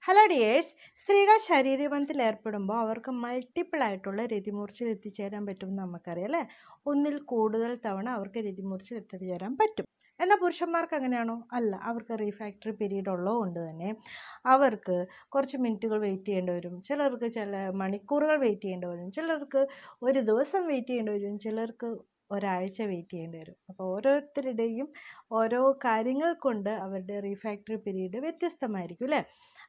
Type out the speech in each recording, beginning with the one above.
Hello dears, സ്ത്രീകൾ ശരീരബന്ധത്തിൽ ഏർപ്പെടുമ്പോൾ അവർക്ക് മൾട്ടിപ്പിൾ ആയിട്ടുള്ള രതിമൂർച്ചയിൽ എത്തിച്ചേരാൻ പറ്റുമെന്ന് നമുക്കറിയാം അല്ലേ. ഒന്നിൽ കൂടുതൽ തവണ അവർക്ക് രതിമൂർച്ചയിൽ എത്തിച്ചേരാൻ പറ്റും. എന്നാൽ പുരുഷന്മാർക്ക് അങ്ങനെയാണോ? അല്ല. അവർക്ക് റീഫാക്ടറി പീരീഡ് ഉള്ളതുകൊണ്ട് തന്നെ അവർക്ക് കുറച്ച് മിനിറ്റുകൾ വെയിറ്റ് ചെയ്യേണ്ടി വരും, ചിലർക്ക് ചില മണിക്കൂറുകൾ വെയിറ്റ് ചെയ്യേണ്ടി വരും, ചിലർക്ക് ഒരു ദിവസം വെയിറ്റ് ചെയ്യേണ്ടി വരും, ചിലർക്ക് ഒരാഴ്ച വെയിറ്റ് ചെയ്യേണ്ടി വരും. അപ്പോൾ ഓരോരുത്തരുടെയും ഓരോ കാര്യങ്ങൾ കൊണ്ട് അവരുടെ റീഫാക്ടറി പീരീഡ് വ്യത്യസ്തമായിരിക്കും അല്ലേ.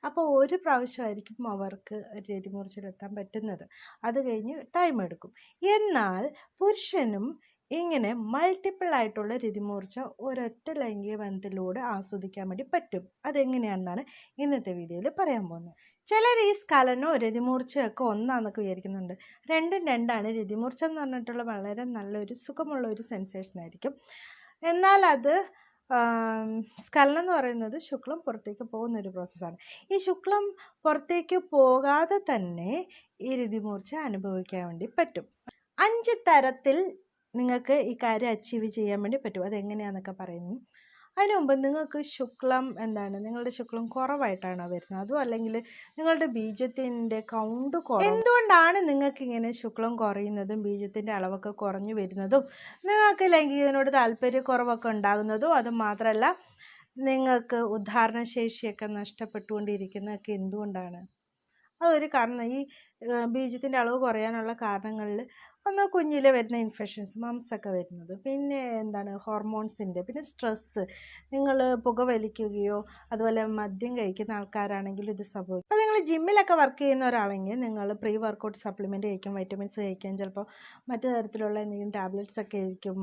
അപ്പോൾ ഒരു പ്രാവശ്യമായിരിക്കും അവർക്ക് രതിമൂർച്ചയിലെത്താൻ പറ്റുന്നത്. അത് കഴിഞ്ഞ് ടൈം എടുക്കും. എന്നാൽ പുരുഷനും ഇങ്ങനെ മൾട്ടിപ്പിൾ ആയിട്ടുള്ള രതിമൂർച്ച ഒരൊറ്റ ലൈംഗിക ബന്ധത്തിലൂടെ ആസ്വദിക്കാൻ വേണ്ടി പറ്റും. അതെങ്ങനെയാണെന്നാണ് ഇന്നത്തെ വീഡിയോയിൽ പറയാൻ പോകുന്നത്. ചിലർ ഈ സ്ഖലനോ രതിമൂർച്ചയൊക്കെ ഒന്നാന്നൊക്കെ വിചാരിക്കുന്നുണ്ട്. രണ്ടും രണ്ടാണ്. രതിമൂർച്ച എന്ന് പറഞ്ഞിട്ടുള്ള വളരെ നല്ലൊരു സുഖമുള്ള ഒരു സെൻസേഷൻ ആയിരിക്കും. എന്നാൽ അത് സ്ഖലനം എന്ന് പറയുന്നത് ശുക്ലം പുറത്തേക്ക് പോകുന്ന ഒരു പ്രോസസ്സാണ്. ഈ ശുക്ലം പുറത്തേക്ക് പോകാതെ തന്നെ ഈ രതിമൂർച്ച അനുഭവിക്കാൻ വേണ്ടി പറ്റും. 5 തരത്തിൽ നിങ്ങൾക്ക് ഈ കാര്യം അച്ചീവ് ചെയ്യാൻ വേണ്ടി പറ്റും. അതെങ്ങനെയാണെന്നൊക്കെ പറയുന്നു. അതിനു മുമ്പ് നിങ്ങൾക്ക് ശുക്ലം നിങ്ങളുടെ ശുക്ലം കുറവായിട്ടാണോ വരുന്നത്, അതോ അല്ലെങ്കിൽ നിങ്ങളുടെ ബീജത്തിൻ്റെ കൗണ്ട് കുറവ്? എന്തുകൊണ്ടാണ് നിങ്ങൾക്ക് ഇങ്ങനെ ശുക്ലം കുറയുന്നതും ബീജത്തിൻ്റെ അളവൊക്കെ കുറഞ്ഞു വരുന്നതും നിങ്ങൾക്ക് ലൈംഗികതയോട് താല്പര്യക്കുറവൊക്കെ ഉണ്ടാകുന്നതും അത് മാത്രമല്ല നിങ്ങൾക്ക് ഉദ്ധാരണശേഷിയൊക്കെ നഷ്ടപ്പെട്ടുകൊണ്ടിരിക്കുന്നതൊക്കെ എന്തുകൊണ്ടാണ്? അതൊരു കാരണം. ഈ ബീജത്തിൻ്റെ അളവ് കുറയാനുള്ള കാരണങ്ങളിൽ ഒന്ന് കുഞ്ഞിലെ വരുന്ന ഇൻഫെക്ഷൻസ്, മംസൊക്കെ വരുന്നത്, പിന്നെ ഹോർമോൺസിൻ്റെ, പിന്നെ സ്ട്രെസ്സ്. നിങ്ങൾ പുകവലിക്കുകയോ അതുപോലെ മദ്യം കഴിക്കുന്ന ആൾക്കാരാണെങ്കിൽ ഇത് സംഭവിക്കും. അപ്പോൾ നിങ്ങൾ ജിമ്മിലൊക്കെ വർക്ക് ചെയ്യുന്ന ഒരാളെങ്കിൽ നിങ്ങൾ പ്രീ വർക്കൗട്ട് സപ്ലിമെൻറ്റ് കഴിക്കും, വൈറ്റമിൻസ് കഴിക്കും, ചിലപ്പോൾ മറ്റു തരത്തിലുള്ള എന്തെങ്കിലും ടാബ്ലറ്റ്സ് ഒക്കെ കഴിക്കും,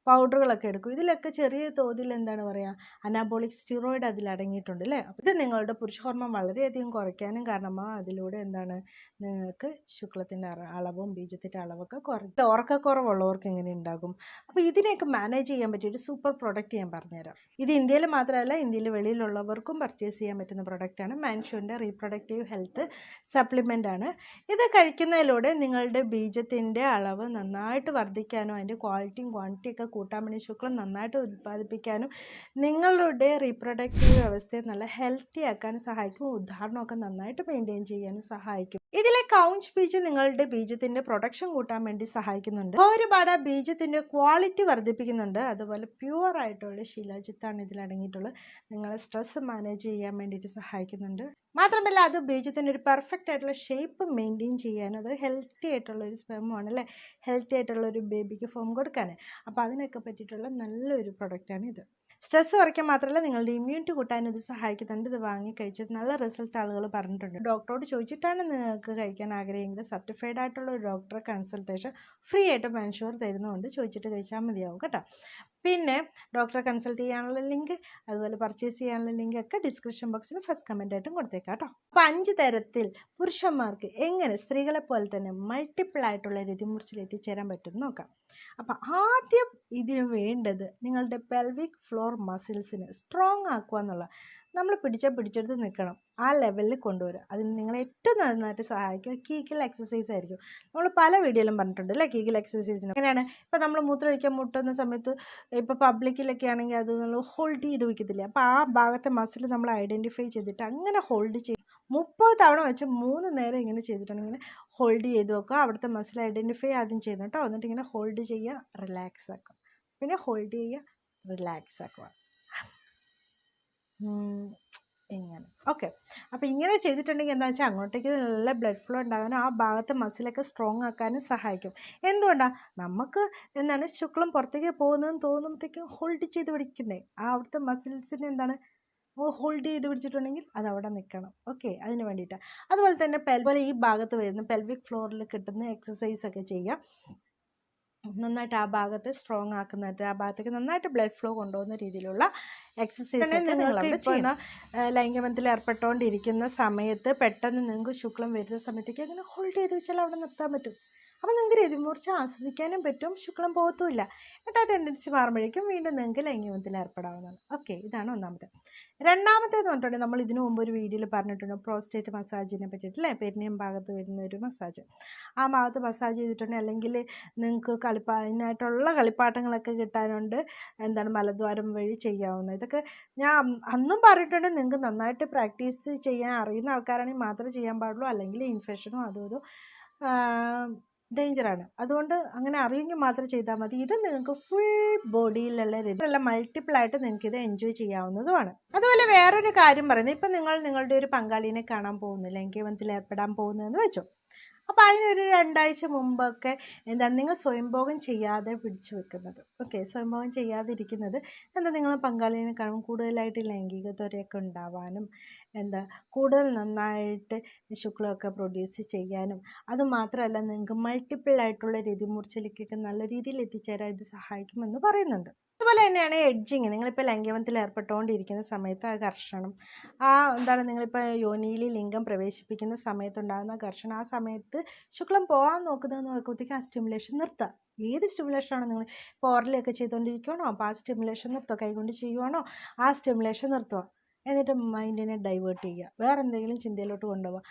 പൗഡറുകളൊക്കെ എടുക്കും. ഇതിലൊക്കെ ചെറിയ തോതിൽ അനാബോളിക് സ്റ്റിറോയിഡ് അതിൽ അടങ്ങിയിട്ടുണ്ട് അല്ലേ. ഇത് നിങ്ങളുടെ പുരുഷ ഹോർമോൺ വളരെയധികം കുറയ്ക്കാനും കാരണമാണ്. അതിലൂടെ നിങ്ങൾക്ക് ശുക്ലത്തിൻ്റെ അളവും ബീജത്തിൻ്റെ അളവൊക്കെ കുറയ്ക്കും. ഉറക്കക്കുറവുള്ളവർക്ക് എങ്ങനെ ഉണ്ടാകും? അപ്പോൾ ഇതിനെയൊക്കെ മാനേജ് ചെയ്യാൻ പറ്റിയ ഒരു സൂപ്പർ പ്രൊഡക്റ്റ് ഞാൻ പറഞ്ഞുതരാം. ഇത് ഇന്ത്യയിൽ മാത്രമല്ല, ഇന്ത്യയിൽ വെളിയിലുള്ളവർക്കും പർച്ചേസ് ചെയ്യാൻ പറ്റുന്ന പ്രൊഡക്റ്റാണ്. മാൻഷുവിൻ്റെ റീപ്രൊഡക്റ്റീവ് ഹെൽത്ത് സപ്ലിമെൻ്റ് ആണ്. ഇത് കഴിക്കുന്നതിലൂടെ നിങ്ങളുടെ ബീജത്തിൻ്റെ അളവ് നന്നായിട്ട് വർദ്ധിക്കാനും അതിൻ്റെ ക്വാളിറ്റിയും ക്വാണ്ടിറ്റിയൊക്കെ കൂട്ടാൻ വേണ്ടി ശുക്ലം നന്നായിട്ട് ഉൽപ്പാദിപ്പിക്കാനും നിങ്ങളുടെ റീപ്രൊഡക്റ്റീവ് വ്യവസ്ഥയെ നല്ല ഹെൽത്തി ആക്കാനും സഹായിക്കും. ഉദാഹരണമൊക്കെ നന്നായിട്ട് മെയിൻറ്റെയിൻ ചെയ്യാനും സഹായിക്കും. ഇതിലെ കൗഞ്ച് ബീജം നിങ്ങളുടെ ബീജത്തിൻ്റെ പ്രൊഡക്ഷൻ കൂട്ടാൻ വേണ്ടി സഹായിക്കുന്നുണ്ട്. ഒരുപാട് ബീജത്തിൻ്റെ ക്വാളിറ്റി വർദ്ധിപ്പിക്കുന്നുണ്ട്. അതുപോലെ പ്യുവർ ആയിട്ടുള്ള ശിലാജിത്താണ് ഇതിൽ അടങ്ങിയിട്ടുള്ളത്. നിങ്ങളെ സ്ട്രെസ് മാനേജ് ചെയ്യാൻ വേണ്ടിയിട്ട് സഹായിക്കുന്നുണ്ട്. മാത്രമല്ല അത് ബീജത്തിൻ്റെ ഒരു പെർഫെക്റ്റ് ആയിട്ടുള്ള ഷേപ്പ് മെയിൻറ്റെയിൻ ചെയ്യാനും അത് ഹെൽത്തി ആയിട്ടുള്ള ഒരു സ്പെർമാണ് അല്ലേ, ഹെൽത്തി ആയിട്ടുള്ള ഒരു ബേബിക്ക് ഫോം കൊടുക്കാൻ. അപ്പോൾ അതിനൊക്കെ പറ്റിയിട്ടുള്ള നല്ലൊരു പ്രൊഡക്റ്റാണ് ഇത്. സ്ട്രെസ് കുറയ്ക്കാൻ മാത്രമല്ല നിങ്ങളുടെ ഇമ്മ്യൂണിറ്റി കൂട്ടാൻ ഇത് സഹായിക്കുന്നുണ്ട്. ഇത് വാങ്ങിക്കഴിച്ചത് നല്ല റിസൾട്ട് ആളുകൾ പറഞ്ഞിട്ടുണ്ട്. ഡോക്ടറോട് ചോദിച്ചിട്ടാണ് നിങ്ങൾക്ക് കഴിക്കാൻ ആഗ്രഹിക്കുന്നത്. സർട്ടിഫൈഡ് ആയിട്ടുള്ള ഒരു ഡോക്ടറെ കൺസൾട്ടേഷൻ ഫ്രീ ആയിട്ട് മാൻഷുവർ തരുന്നുണ്ട്. ചോദിച്ചിട്ട് കഴിച്ചാൽ മതിയാവും കേട്ടോ. പിന്നെ ഡോക്ടറെ കൺസൾട്ട് ചെയ്യാനുള്ള ലിങ്ക്, അതുപോലെ പർച്ചേസ് ചെയ്യാനുള്ള ലിങ്ക് ഒക്കെ ഡിസ്ക്രിപ്ഷൻ ബോക്സിൽ ഫസ്റ്റ് കമൻ്റ് ആയിട്ടും കൊടുത്തേക്കാം കേട്ടോ. അപ്പോൾ 5 തരത്തിൽ പുരുഷന്മാർക്ക് എങ്ങനെ സ്ത്രീകളെ പോലെ തന്നെ മൾട്ടിപ്പിൾ ആയിട്ടുള്ള രതിമൂർച്ചയിൽ എത്തിച്ചേരാൻ പറ്റും നോക്കാം. അപ്പോൾ ആദ്യം ഇതിന് വേണ്ടത് നിങ്ങളുടെ പെൽവിക് ഫ്ലോർ മസിൽസിന് സ്ട്രോങ് ആക്കുക എന്നുള്ള. നമ്മൾ പിടിച്ചെടുത്ത് നിൽക്കണം, ആ ലെവലിൽ കൊണ്ടുവരിക. അതിന് നിങ്ങളെ ഏറ്റവും നന്നായിട്ട് സഹായിക്കുക കീഗൽ എക്സസൈസ് ആയിരിക്കും. നമ്മൾ പല വീഡിയോയിലും പറഞ്ഞിട്ടുണ്ട് അല്ലേ കീഗൽ എക്സസൈസിന്. അങ്ങനെയാണ് ഇപ്പോൾ നമ്മൾ മൂത്രമൊഴിക്കാൻ മുട്ടുന്ന സമയത്ത്, ഇപ്പോൾ പബ്ലിക്കിലൊക്കെ ആണെങ്കിൽ അത് നമ്മൾ ഹോൾഡ് ചെയ്ത് വയ്ക്കത്തില്ലേ. അപ്പോൾ ആ ഭാഗത്തെ മസിൽ നമ്മൾ ഐഡൻറ്റിഫൈ ചെയ്തിട്ട് അങ്ങനെ ഹോൾഡ് ചെയ്യും. 30 തവണ വെച്ച് 3 നേരം ഇങ്ങനെ ചെയ്തിട്ടുണ്ടെങ്കിൽ ഇങ്ങനെ ഹോൾഡ് ചെയ്ത് വെക്കുക. അവിടുത്തെ മസിൽ ഐഡൻറ്റിഫൈ ആദ്യം ചെയ്യുന്നു കേട്ടോ. എന്നിട്ട് ഇങ്ങനെ ഹോൾഡ് ചെയ്യുക, റിലാക്സ് ആക്കുക, പിന്നെ ഹോൾഡ് ചെയ്യുക, റിലാക്സ് ആക്കുക, ഇങ്ങനെ. ഓക്കെ. അപ്പോൾ ഇങ്ങനെ ചെയ്തിട്ടുണ്ടെങ്കിൽ എന്താ വെച്ചാൽ അങ്ങോട്ടേക്ക് നല്ല ബ്ലഡ് ഫ്ലോ ഉണ്ടാകാനും ആ ഭാഗത്തെ മസിലൊക്കെ സ്ട്രോങ് ആക്കാനും സഹായിക്കും. എന്തുകൊണ്ടാണ് നമുക്ക് ശുക്ലം പുറത്തേക്ക് പോകുന്നതെന്ന് തോന്നുമ്പോഴത്തേക്കും ഹോൾഡ് ചെയ്ത് പിടിക്കണ്ടേ. ആ അവിടുത്തെ മസിൽസിന് ഹോൾഡ് ചെയ്ത് പിടിച്ചിട്ടുണ്ടെങ്കിൽ അത് അവിടെ നിൽക്കണം. ഓക്കെ, അതിന് വേണ്ടിയിട്ടാണ്. അതുപോലെ തന്നെ ഈ ഭാഗത്ത് വരുന്ന പെൽവിക് ഫ്ലോറിൽ കിട്ടുന്ന എക്സസൈസ് ഒക്കെ ചെയ്യുക. നന്നായിട്ട് ആ ഭാഗത്ത് സ്ട്രോങ് ആക്കുന്നത്, ആ ഭാഗത്തേക്ക് നന്നായിട്ട് ബ്ലഡ് ഫ്ലോ കൊണ്ടുപോകുന്ന രീതിയിലുള്ള എക്സസൈസ്. നിങ്ങൾക്ക് ഇപ്പോൾ ലൈംഗികബന്ധത്തിൽ ഏർപ്പെട്ടുകൊണ്ടിരിക്കുന്ന സമയത്ത് പെട്ടെന്ന് നിങ്ങൾക്ക് ശുക്ലം വരുന്ന സമയത്തേക്ക് അങ്ങനെ ഹോൾഡ് ചെയ്ത് വെച്ചാൽ അവിടെ നിർത്താൻ പറ്റും. അപ്പോൾ നിങ്ങൾക്ക് രതിമൂർച്ച ആസ്വദിക്കാനും പറ്റും, ശുക്ലം പോകത്തുമില്ല. എന്നിട്ട് ആ ടെൻഡൻസി മാറുമ്പോഴേക്കും വീണ്ടും നിങ്ങൾക്ക് ലൈംഗികബന്ധത്തിൽ ഏർപ്പെടാവുന്നതാണ്. ഓക്കെ, ഇതാണ് ഒന്നാമത്തെ. രണ്ടാമത്തേന്ന് പറഞ്ഞിട്ടുണ്ടെങ്കിൽ നമ്മൾ ഇതിനു മുമ്പ് ഒരു വീഡിയോയിൽ പറഞ്ഞിട്ടുണ്ട് പ്രോസ്റ്റേറ്റ് മസാജിനെ പറ്റിയിട്ട് അല്ലേ, പെരിനിയം ഭാഗത്ത് വരുന്ന ഒരു മസാജ്. ആ ഭാഗത്ത് മസാജ് ചെയ്തിട്ടുണ്ടെങ്കിൽ അല്ലെങ്കിൽ നിങ്ങൾക്ക് അതിനായിട്ടുള്ള കളിപ്പാട്ടങ്ങളൊക്കെ കിട്ടാനുണ്ട്, എന്താണ് മലദ്വാരം വഴി ചെയ്യാവുന്നത്. ഇതൊക്കെ ഞാൻ അന്നും പറഞ്ഞിട്ടുണ്ട്, നിങ്ങൾക്ക് നന്നായിട്ട് പ്രാക്ടീസ് ചെയ്യാൻ അറിയുന്ന ആൾക്കാരാണെങ്കിൽ മാത്രമേ ചെയ്യാൻ പാടുള്ളൂ, അല്ലെങ്കിൽ ഇൻഫെക്ഷനോ അതും ഇതും ഡേഞ്ചറാണ്. അതുകൊണ്ട് അങ്ങനെ അറിയെങ്കിൽ മാത്രം ചെയ്താൽ മതി. ഇത് നിങ്ങൾക്ക് ഫുൾ ബോഡിയിലുള്ള രീതിയിലുള്ള മൾട്ടിപ്പിൾ ആയിട്ട് നിങ്ങൾക്ക് ഇത് എൻജോയ് ചെയ്യാവുന്നതുമാണ്. അതുപോലെ വേറൊരു കാര്യം പറയുന്നത്, ഇപ്പം നിങ്ങൾ നിങ്ങളുടെ ഒരു പങ്കാളിനെ കാണാൻ പോകുന്നില്ല, ലൈംഗികബന്ധത്തിൽ ഏർപ്പെടാൻ പോകുന്നതെന്ന് വെച്ചോ. അപ്പോൾ അതിനൊരു 2 ആഴ്ച മുമ്പൊക്കെ എന്താണ് നിങ്ങൾ സ്വയംഭോഗം ചെയ്യാതെ പിടിച്ചു വെക്കുന്നത്. ഓക്കെ, സ്വയംഭോഗം ചെയ്യാതിരിക്കുന്നത് എന്താ, നിങ്ങൾ പങ്കാളിനെ കാണും കൂടുതലായിട്ട് ലൈംഗിക ത്വരയൊക്കെ ഉണ്ടാവാനും കൂടുതൽ നന്നായിട്ട് ശുക്ലമൊക്കെ പ്രൊഡ്യൂസ് ചെയ്യാനും അതുമാത്രമല്ല നിങ്ങൾക്ക് മൾട്ടിപ്പിൾ ആയിട്ടുള്ള രതിമൂർച്ചയിലേക്കൊക്കെ നല്ല രീതിയിൽ എത്തിച്ചേരാൻ ഇത് സഹായിക്കുമെന്ന് പറയുന്നുണ്ട്. അതുപോലെ തന്നെയാണ് എഡ്ജിങ്. നിങ്ങളിപ്പോൾ ലൈംഗികബന്ധത്തിൽ ഏർപ്പെട്ടുകൊണ്ടിരിക്കുന്ന സമയത്ത് ആ ഘർഷണം, നിങ്ങളിപ്പോൾ യോനിയിൽ ലിംഗം പ്രവേശിപ്പിക്കുന്ന സമയത്തുണ്ടാകുന്ന ഘർഷണം, ആ സമയത്ത് ശുക്ലം പോകാൻ നോക്കുന്നതെന്ന് നോക്കുമ്പോഴത്തേക്ക് ആ സ്റ്റിമുലേഷൻ നിർത്തുക. ഏത് സ്റ്റിമുലേഷനാണോ നിങ്ങൾ ഇപ്പോൾ ഓറലൊക്കെ ചെയ്തുകൊണ്ടിരിക്കുകയാണോ, അപ്പോൾ ആ സ്റ്റിമുലേഷൻ നിർത്തുക. കൈകൊണ്ട് ചെയ്യുവാണോ ആ സ്റ്റിമുലേഷൻ നിർത്തുക. എന്നിട്ട് മൈൻഡിനെ ഡൈവേർട്ട് ചെയ്യുക, വേറെ എന്തെങ്കിലും ചിന്തയിലോട്ട് കൊണ്ടുപോവുക.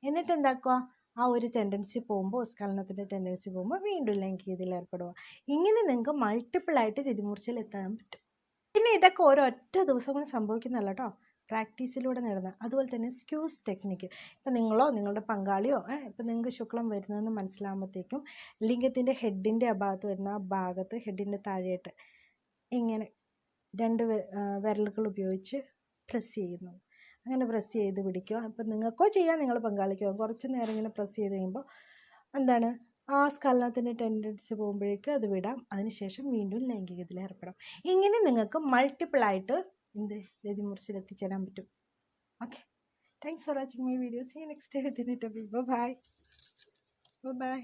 എന്നിട്ട് എന്താക്കുക, ആ ഒരു ടെൻഡൻസി പോകുമ്പോൾ, സ്ഖലനത്തിൻ്റെ ടെൻഡൻസി പോകുമ്പോൾ വീണ്ടും ലൈംഗികതയിൽ ഏർപ്പെടുക. ഇങ്ങനെ നിങ്ങൾക്ക് മൾട്ടിപ്പിളായിട്ട് രതിമൂർച്ചയിൽ എത്താൻ പറ്റും. പിന്നെ ഇതൊക്കെ ഒരൊറ്റ ദിവസം കൊണ്ട് സംഭവിക്കുന്നതല്ല കേട്ടോ, പ്രാക്ടീസിലൂടെ നേടുന്നത്. അതുപോലെ തന്നെ സ്ക്യൂസ് ടെക്നിക്ക്. ഇപ്പം നിങ്ങളോ നിങ്ങളുടെ പങ്കാളിയോ ഇപ്പം നിങ്ങൾക്ക് ശുക്ലം വരുന്നതെന്ന് മനസ്സിലാകുമ്പോഴത്തേക്കും ലിംഗത്തിൻ്റെ ഹെഡിൻ്റെ ആ ഭാഗത്ത് വരുന്ന ആ ഭാഗത്ത് ഹെഡിൻ്റെ താഴെയായിട്ട് ഇങ്ങനെ 2 വിരലുകൾ ഉപയോഗിച്ച് പ്രസ് ചെയ്യുന്നു. അങ്ങനെ പ്രസ് ചെയ്ത് പിടിക്കുക. അപ്പം നിങ്ങൾക്കോ ചെയ്യാം, നിങ്ങളുടെ പങ്കാളിക്കോ. കുറച്ച് നേരം ഇങ്ങനെ പ്രസ് ചെയ്ത് കഴിയുമ്പോൾ ആ സ്ഖലനത്തിൻ്റെ ടെൻഡൻസി പോകുമ്പോഴേക്കും അത് വിടാം. അതിനുശേഷം വീണ്ടും ലൈംഗികതയിൽ ഏർപ്പെടാം. ഇങ്ങനെ നിങ്ങൾക്ക് മൾട്ടിപ്പിളായിട്ട് രതിമൂർച്ചയിൽ എത്തിച്ചേരാൻ പറ്റും. Okay, thanks for watching my video. See you next day with a new topic. Bye by.